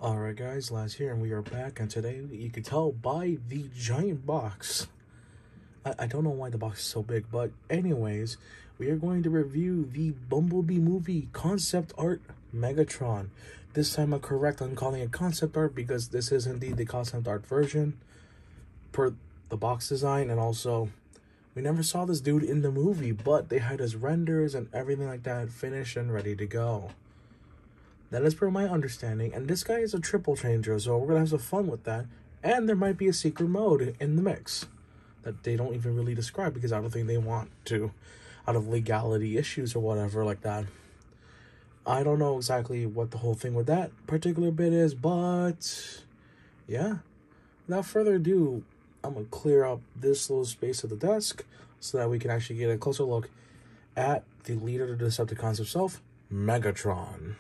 Alright guys, Laz here, and we are back, and today you can tell by the giant box. I don't know why the box is so big, but anyways, we are going to review the Bumblebee movie concept art Megatron. This time I'm correct on calling it concept art because this is indeed the concept art version per the box design, and also we never saw this dude in the movie, but they had his renders and everything like that finished and ready to go. That is per my understanding, and this guy is a triple changer, so we're gonna have some fun with that. And there might be a secret mode in the mix that they don't even really describe because I don't think they want to, out of legality issues or whatever like that. I don't know exactly what the whole thing with that particular bit is, but yeah. Without further ado, I'm gonna clear up this little space of the desk so that we can actually get a closer look at the leader of the Decepticons himself, Megatron.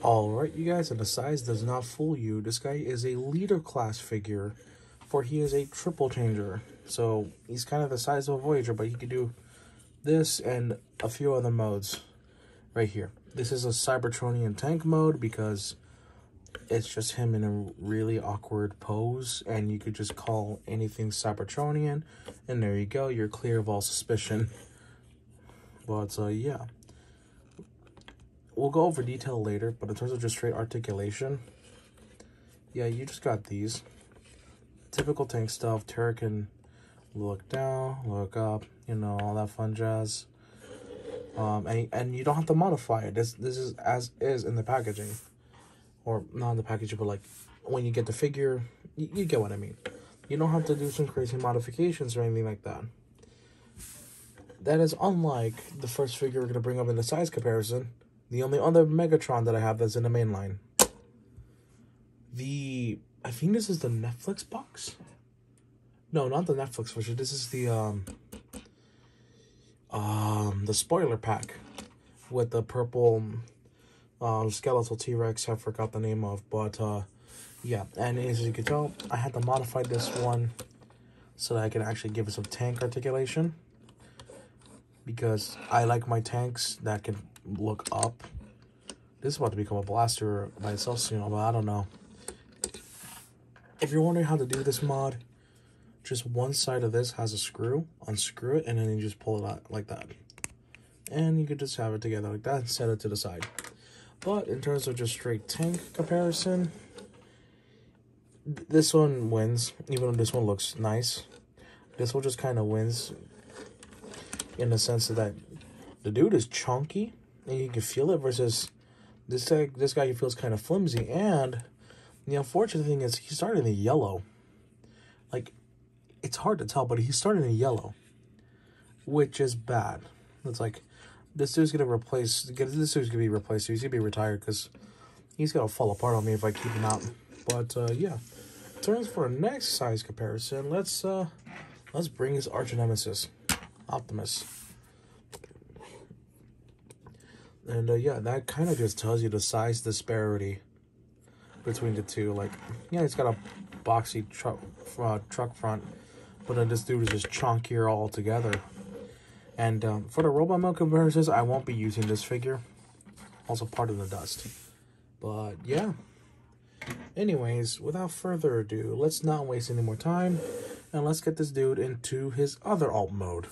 Alright, you guys, and the size does not fool you. This guy is a leader class figure, for he is a triple changer. So he's kind of the size of a Voyager, but he can do this and a few other modes right here. This is a Cybertronian tank mode because it's just him in a really awkward pose, and you could just call anything Cybertronian, and there you go, you're clear of all suspicion. But yeah. We'll go over detail later, but in terms of just straight articulation, yeah, you just got these. Typical tank stuff. Terra can look down, look up, you know, all that fun jazz. And you don't have to modify it. This is as is in the packaging. Or not in the packaging, but like when you get the figure, you get what I mean. You don't have to do some crazy modifications or anything like that. That is unlike the first figure we're going to bring up in the size comparison. The only other Megatron that I have that's in the main line. I think this is the Netflix box? No, not the Netflix version. This is the spoiler pack with the purple skeletal T-Rex I forgot the name of, but yeah, and as you can tell, I had to modify this one so that I can actually give it some tank articulation, because I like my tanks that can look up. This is about to become a blaster by itself soon, but I don't know. If you're wondering how to do this mod, just one side of this has a screw. Unscrew it, and then you just pull it out like that. And you could just have it together like that and set it to the side. But in terms of just straight tank comparison, this one wins, even though this one looks nice. This one just kind of wins in the sense that the dude is chunky and you can feel it, versus this guy feels kind of flimsy. And the unfortunate thing is he's starting in yellow. Like, it's hard to tell, but he's starting in yellow, which is bad. It's like this dude's gonna be replaced. He's gonna be retired because he's gonna fall apart on me if I keep him out. But yeah, turns for a next size comparison. Let's bring his arch nemesis, Optimus. And yeah, that kind of just tells you the size disparity between the two. Like, yeah, it's got a boxy truck front, but then this dude is just chunkier altogether. And for the robot mode comparisons, I won't be using this figure. Also part of the dust. But yeah. Anyways, without further ado, let's not waste any more time, and let's get this dude into his other alt mode.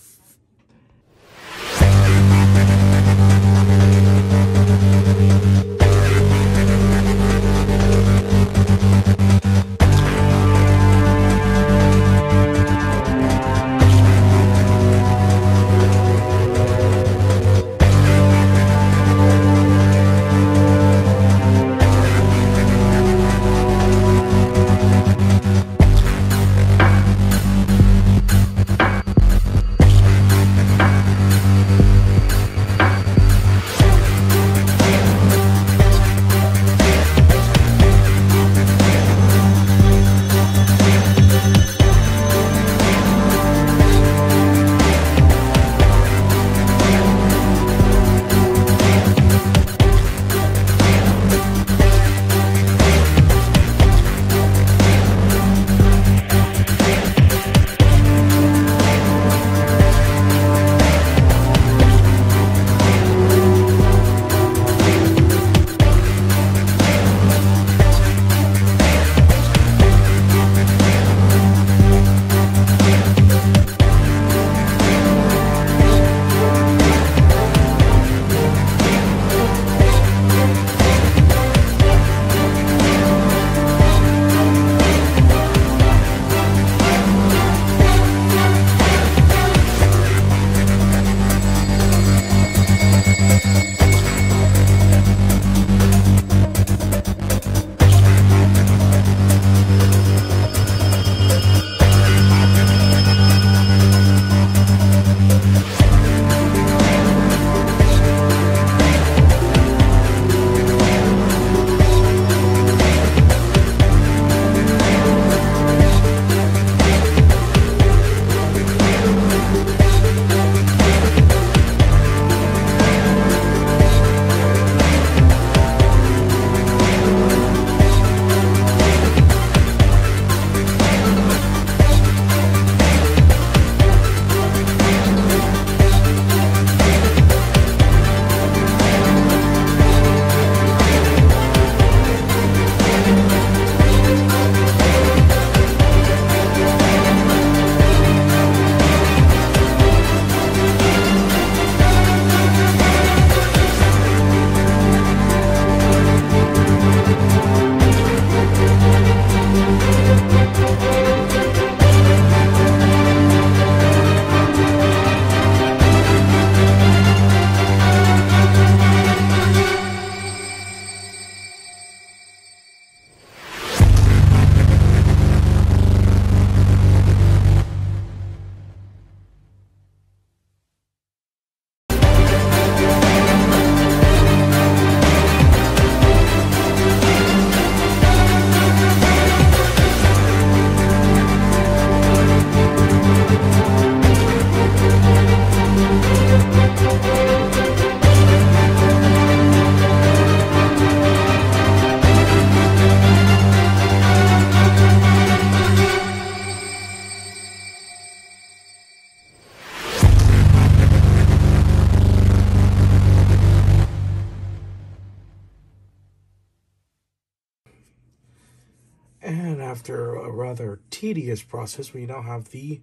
And after a rather tedious process, we now have the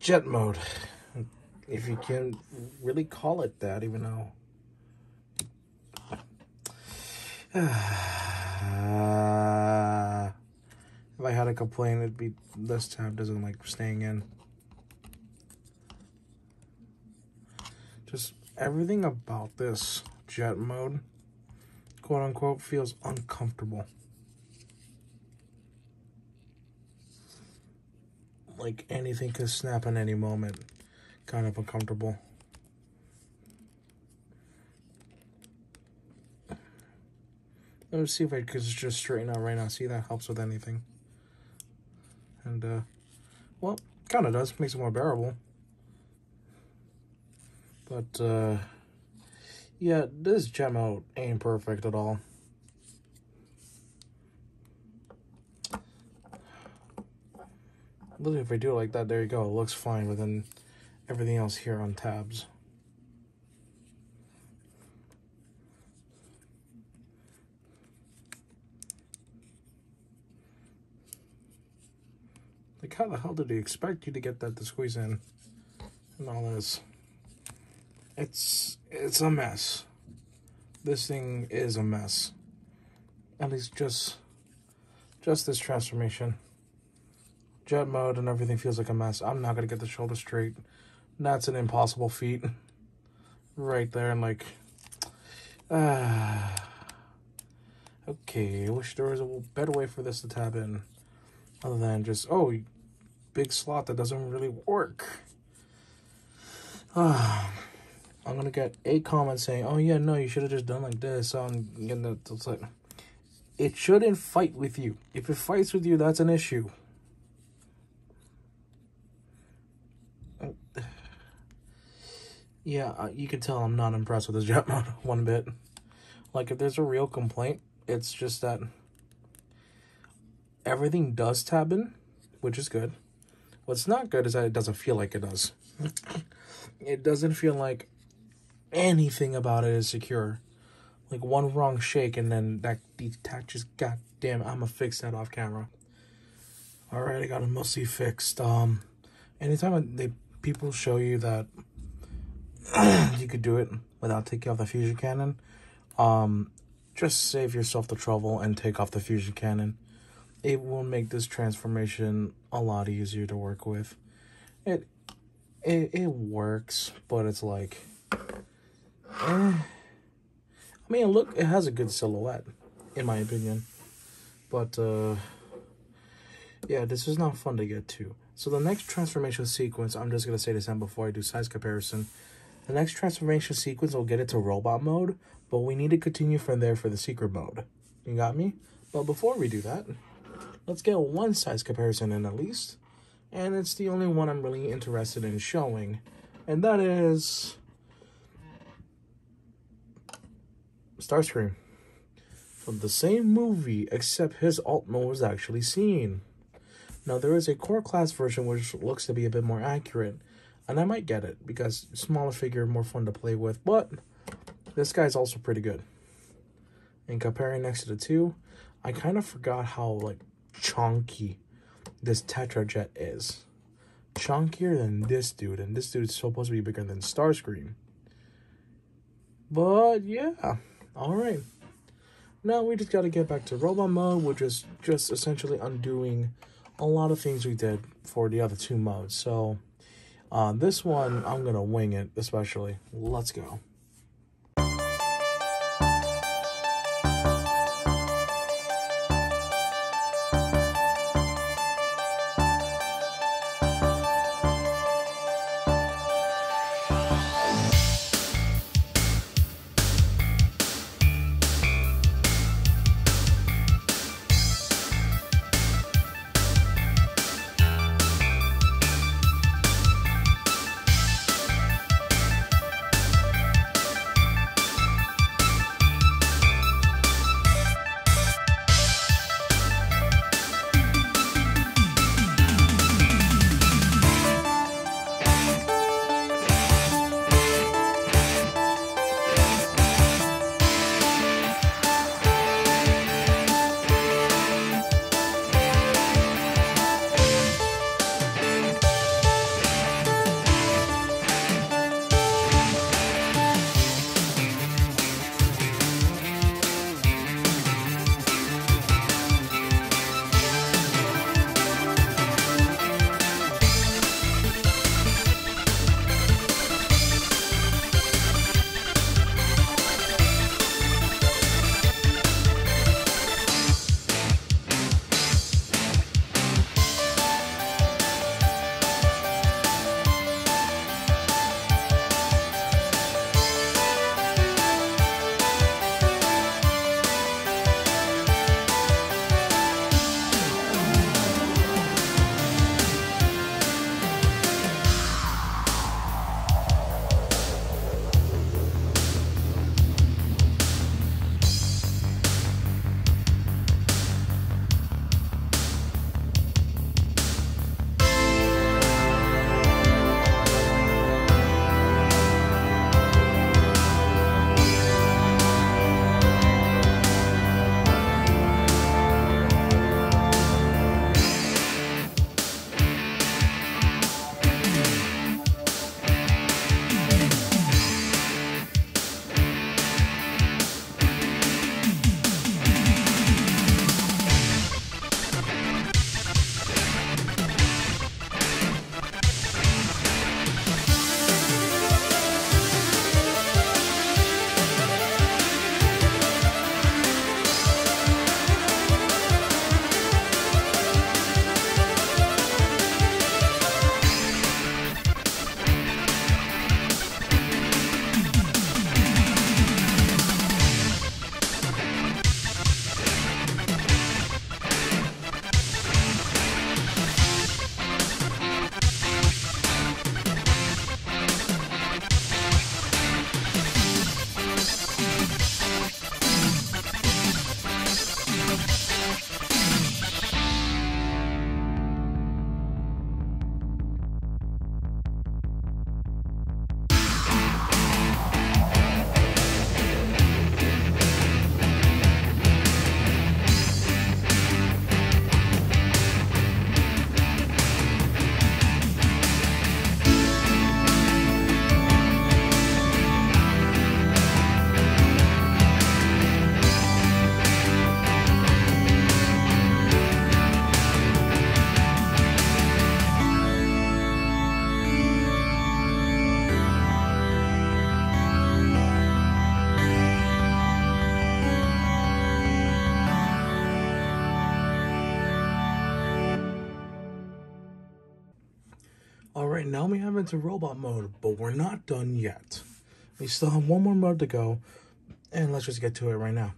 jet mode. If you can really call it that, even though... if I had a complaint, it'd be this tab doesn't like staying in. Just everything about this jet mode, quote unquote, feels uncomfortable. Like anything could snap in any moment. Kind of uncomfortable. Let me see if I could just straighten out right now. See, that helps with anything. And, well, kind of does. Makes it more bearable. But, yeah, this jet mode ain't perfect at all. Literally, if I do it like that, there you go. It looks fine, but then everything else here on tabs. Like, how the hell did he expect you to get that to squeeze in? And all this. It's a mess. This thing is a mess. At least just this transformation. Jet mode and everything feels like a mess. I'm not gonna get the shoulder straight. That's an impossible feat. Right there, and like... okay, I wish there was a better way for this to tab in. Other than just, oh, big slot that doesn't really work. I'm gonna get a comment saying, oh yeah, no, you should have just done like this. It's like, it shouldn't fight with you. If it fights with you, that's an issue. Yeah, you can tell I'm not impressed with this jet mode one bit. Like, if there's a real complaint, it's just that everything does tab in, which is good. What's not good is that it doesn't feel like it does. It doesn't feel like anything about it is secure. Like, one wrong shake and then that detaches. God damn, I'm gonna fix that off camera. Alright, I got it mostly fixed. Anytime people show you that you could do it without taking off the fusion cannon, just save yourself the trouble and take off the fusion cannon. It will make this transformation a lot easier to work with. It works, but it's like, I mean, look, it has a good silhouette, in my opinion. But yeah, this is not fun to get to. So the next transformation sequence, I'm just gonna say this before I do size comparison. The next transformation sequence will get it to robot mode, but we need to continue from there for the secret mode. You got me? But before we do that, let's get one size comparison in at least. And it's the only one I'm really interested in showing. And that is Starscream. From the same movie, except his alt mode was actually seen. Now, there is a core class version which looks to be a bit more accurate. And I might get it, because smaller figure, more fun to play with. But this guy's also pretty good. And comparing next to the two, I kind of forgot how, like, chunky this Tetrajet is. Chunkier than this dude. And this dude's supposed to be bigger than Starscream. But, yeah. Alright. Now we just got to get back to robot mode, which is just essentially undoing a lot of things we did for the other two modes. So, this one, I'm going to wing it, especially. Let's go. Alright, now we have into robot mode, but we're not done yet. We still have one more mode to go, and let's just get to it right now.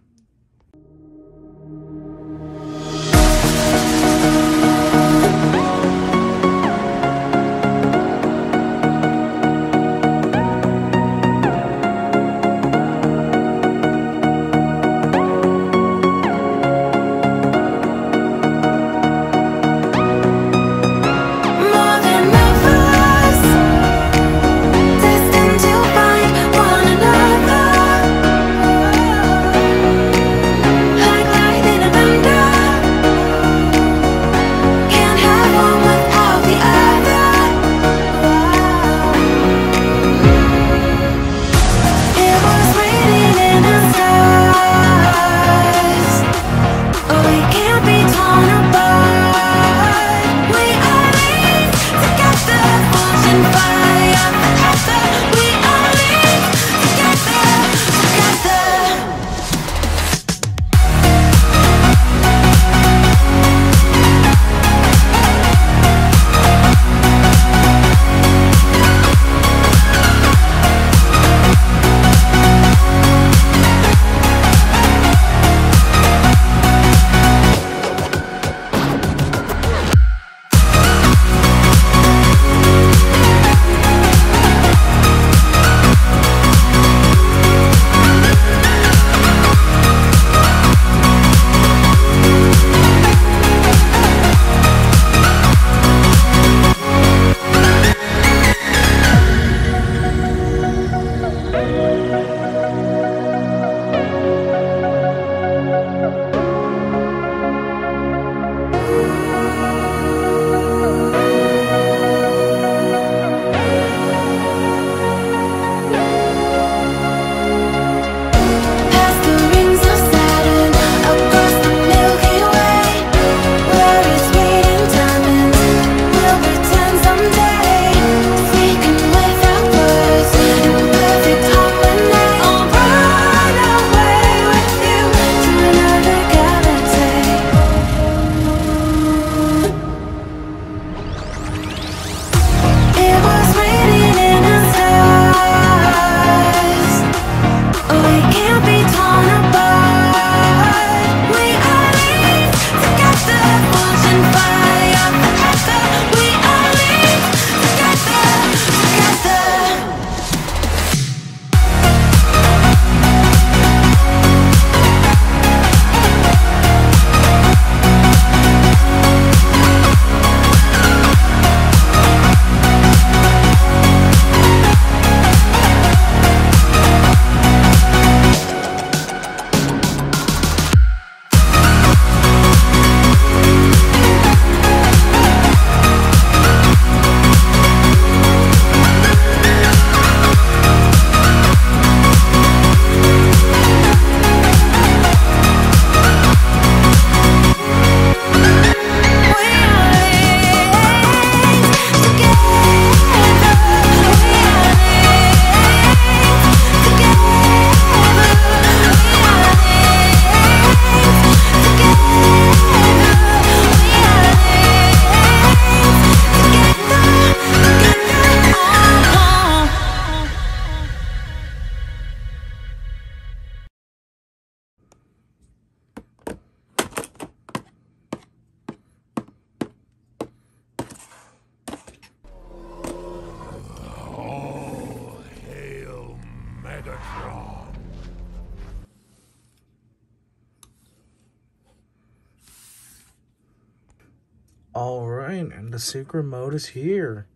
Alright, and the secret mode is here.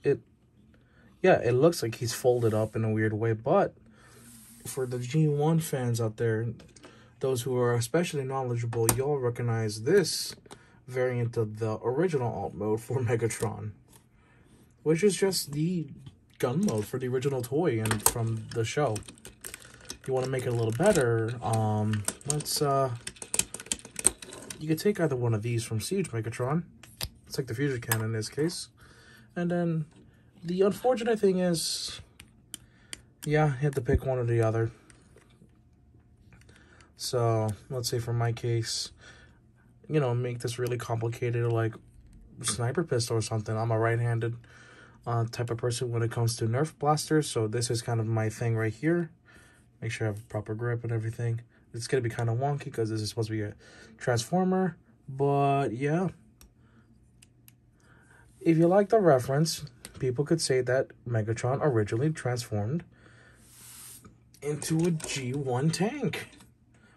It looks like he's folded up in a weird way, but for the G1 fans out there, those who are especially knowledgeable, you'll recognize this variant of the original alt mode for Megatron, which is just the gun mode for the original toy and from the show. If you want to make it a little better, you could take either one of these from Siege Megatron. It's like the fusion cannon in this case. And then the unfortunate thing is, yeah, you have to pick one or the other. So let's say for my case, you know, make this really complicated, like sniper pistol or something. I'm a right-handed type of person when it comes to Nerf blasters, so this is kind of my thing right here. Make sure I have proper grip and everything. It's gonna be kind of wonky because this is supposed to be a transformer, but yeah. If you like the reference, people could say that Megatron originally transformed into a G1 tank.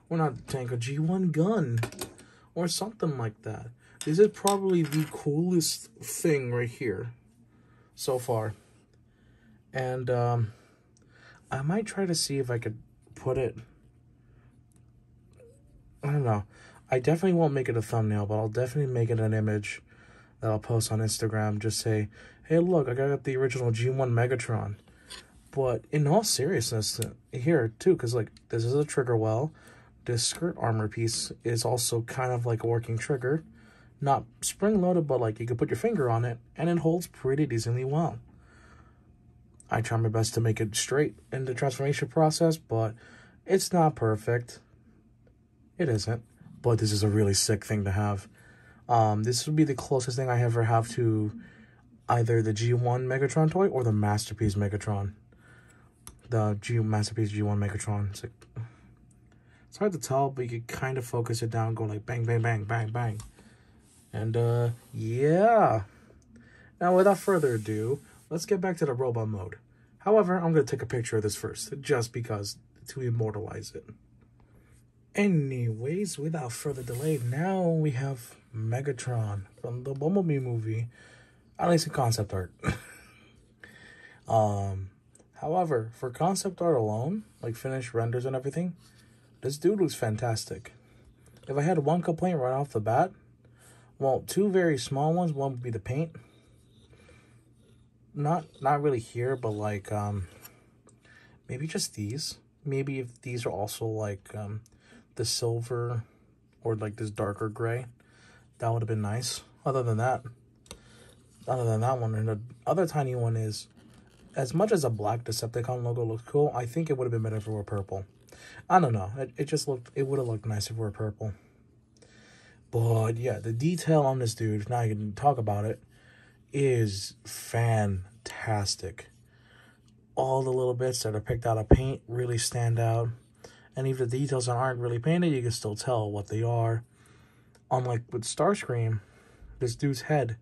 Or not a tank, a G1 gun. Or something like that. This is probably the coolest thing right here so far. And I might try to see if I could put it... I don't know. I definitely won't make it a thumbnail, but I'll definitely make it an image that I'll post on Instagram. Just say, hey, look, I got the original G1 Megatron. But in all seriousness, here too, because like this is a trigger well. This skirt armor piece is also kind of like a working trigger. Not spring-loaded, but like you can put your finger on it, and it holds pretty decently well. I try my best to make it straight in the transformation process, but it's not perfect. It isn't, but this is a really sick thing to have. This would be the closest thing I ever have to either the G1 Megatron toy or the Masterpiece Megatron. The Masterpiece G1 Megatron. It's hard to tell, but you can kind of focus it down, go like bang, bang, bang, bang, bang. And, yeah. Now, without further ado, let's get back to the robot mode. However, I'm going to take a picture of this first, just because, to immortalize it. Anyways, without further delay, now we have Megatron from the Bumblebee movie, at least in concept art. However, for concept art alone, like finished renders and everything, this dude looks fantastic. If I had one complaint right off the bat, well, two very small ones. One would be the paint. Not really here, but like maybe just these. Maybe if these are also like the silver or like this darker gray, that would have been nice. Other than that one, and the other tiny one is, as much as a black Decepticon logo looks cool, I think it would have been better if it were purple. I don't know. It would have looked nice if it were purple. But yeah, the detail on this dude, now I can talk about it, is fantastic. All the little bits that are picked out of paint really stand out. And if the details aren't really painted, you can still tell what they are. Unlike with Starscream, this dude's head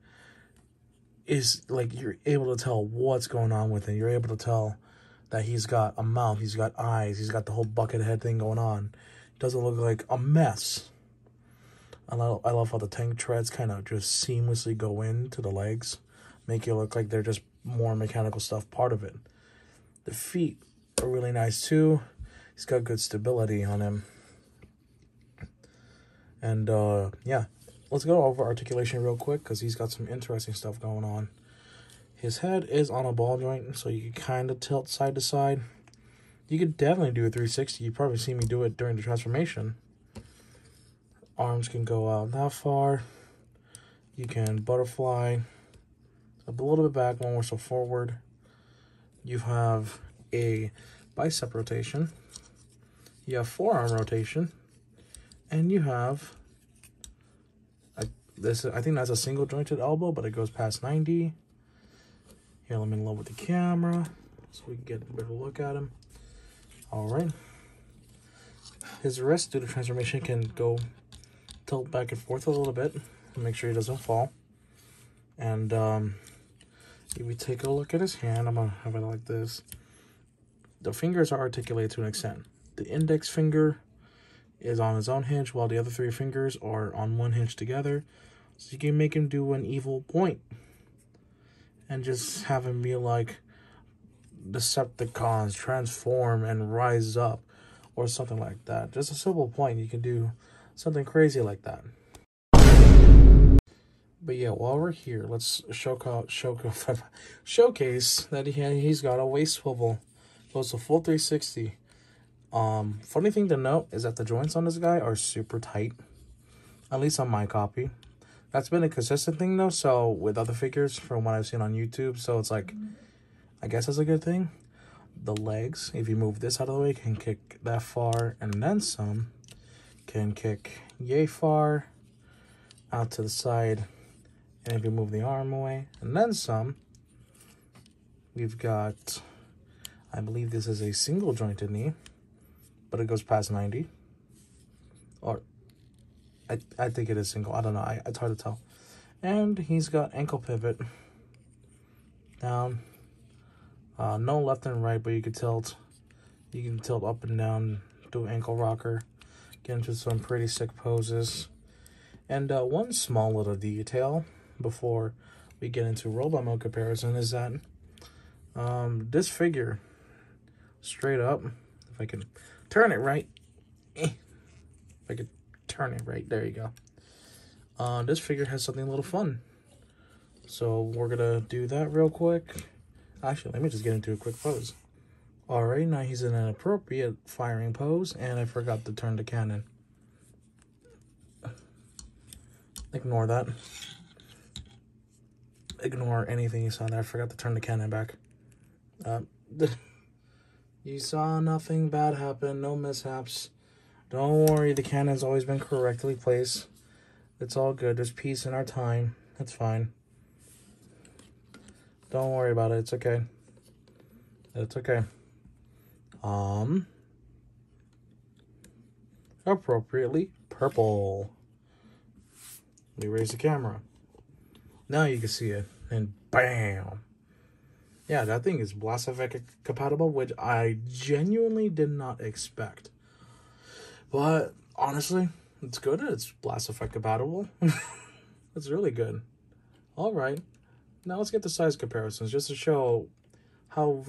is like, you're able to tell what's going on with it. You're able to tell that he's got a mouth, he's got eyes, he's got the whole bucket head thing going on. It doesn't look like a mess. I love how the tank treads kind of just seamlessly go into the legs, make it look like they're just more mechanical stuff part of it. The feet are really nice too. He's got good stability on him. And yeah, let's go over articulation real quick because he's got some interesting stuff going on. His head is on a ball joint, so you can kind of tilt side to side. You could definitely do a 360. You probably see me do it during the transformation. Arms can go out that far. You can butterfly up a little bit back, one more so forward. You have a bicep rotation. You have forearm rotation. And you have this. I think that's a single jointed elbow, but it goes past 90. Here, let me level with the camera so we can get a better look at him. All right. His wrist, due to transformation, can go tilt back and forth a little bit to make sure he doesn't fall. And if we take a look at his hand, I'm gonna have it like this. The fingers are articulated to an extent. The index finger is on his own hinge, while the other three fingers are on one hinge together. So you can make him do an evil point. And just have him be like, Decepticons transform and rise up. Or something like that. Just a simple point. You can do something crazy like that. But yeah, while we're here, let's showcase that he's got a waist swivel. Goes to full 360. Funny thing to note is that the joints on this guy are super tight. At least on my copy. That's been a consistent thing though, so with other figures from what I've seen on YouTube, so it's like, I guess that's a good thing. The legs, if you move this out of the way, can kick that far and then some. Can kick yay far, out to the side, And if you move the arm away, and then some, we've got, I believe this is a single jointed knee, but it goes past 90. Or, I think it is single. I don't know. It's hard to tell. And he's got ankle pivot down. No left and right, but you can tilt. You can tilt up and down, do ankle rocker, get into some pretty sick poses. And one small little detail before we get into robot mode comparison is that this figure, straight up, if I can turn it right, if I could turn it right, there you go. This figure has something a little fun. So we're gonna do that real quick. Actually, let me just get into a quick pose. Alright, now he's in an appropriate firing pose, and I forgot to turn the cannon. Ignore that. Ignore anything you saw there. I forgot to turn the cannon back. You saw nothing bad happen, no mishaps. Don't worry, the cannon's always been correctly placed. It's all good. There's peace in our time. It's fine. Don't worry about it. It's okay. It's okay. Appropriately purple. We raise the camera. Now you can see it. And bam. Yeah, that thing is Blast Effect compatible, which I genuinely did not expect. But honestly, it's good. It's Blast Effect compatible. It's really good. Alright. Now let's get the size comparisons just to show how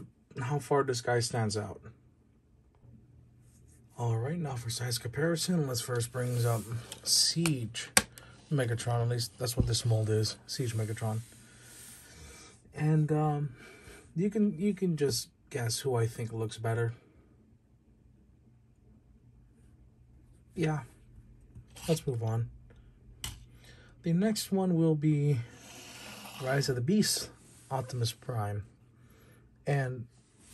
far this guy stands out. Alright, now for size comparison, let's first bring up Siege Megatron. At least that's what this mold is. Siege Megatron. And you can just guess who I think looks better. Yeah. Let's move on. The next one will be Rise of the Beast, Optimus Prime. And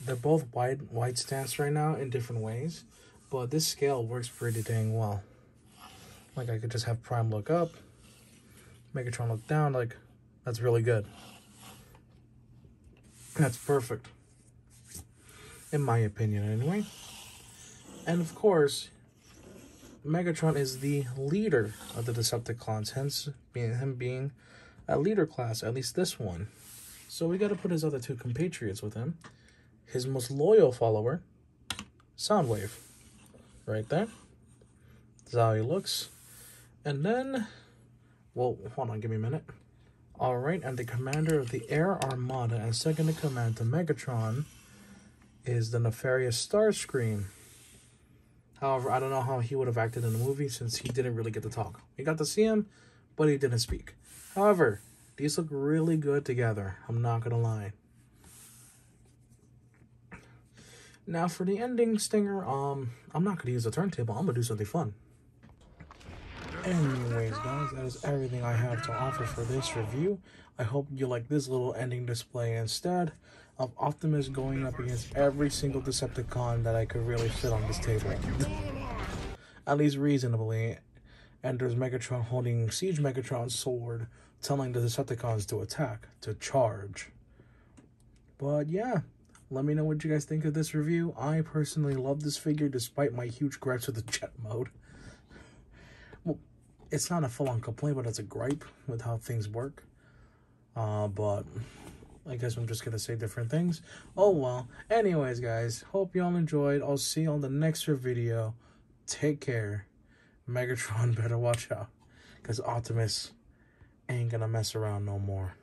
they're both wide stance right now in different ways, but this scale works pretty dang well. Like, I could just have Prime look up, Megatron look down, like, that's really good. That's perfect. In my opinion, anyway. And of course, Megatron is the leader of the Decepticons, hence him being a leader class, at least this one. So we got to put his other two compatriots with him. His most loyal follower, Soundwave. Right there. That's how he looks. And then, well, hold on, give me a minute. Alright, and the commander of the Air Armada and second in command to Megatron is the nefarious Starscream. However, I don't know how he would have acted in the movie since he didn't really get to talk. We got to see him, but he didn't speak. However, these look really good together. I'm not going to lie. Now for the ending stinger, I'm not going to use a turntable. I'm going to do something fun. Anyways, guys, that is everything I have to offer for this review. I hope you like this little ending display instead of Optimus going up against every single Decepticon that I could really fit on this table. At least reasonably. And there's Megatron holding Siege Megatron's sword, telling the Decepticons to attack, to charge. But yeah, let me know what you guys think of this review. I personally love this figure despite my huge gripes with the jet mode. Well, it's not a full-on complaint, but it's a gripe with how things work. But I guess I'm just going to say different things. Oh well. Anyways, guys, hope y'all enjoyed. I'll see you on the next video. Take care. Megatron better watch out, because Optimus ain't gonna mess around no more.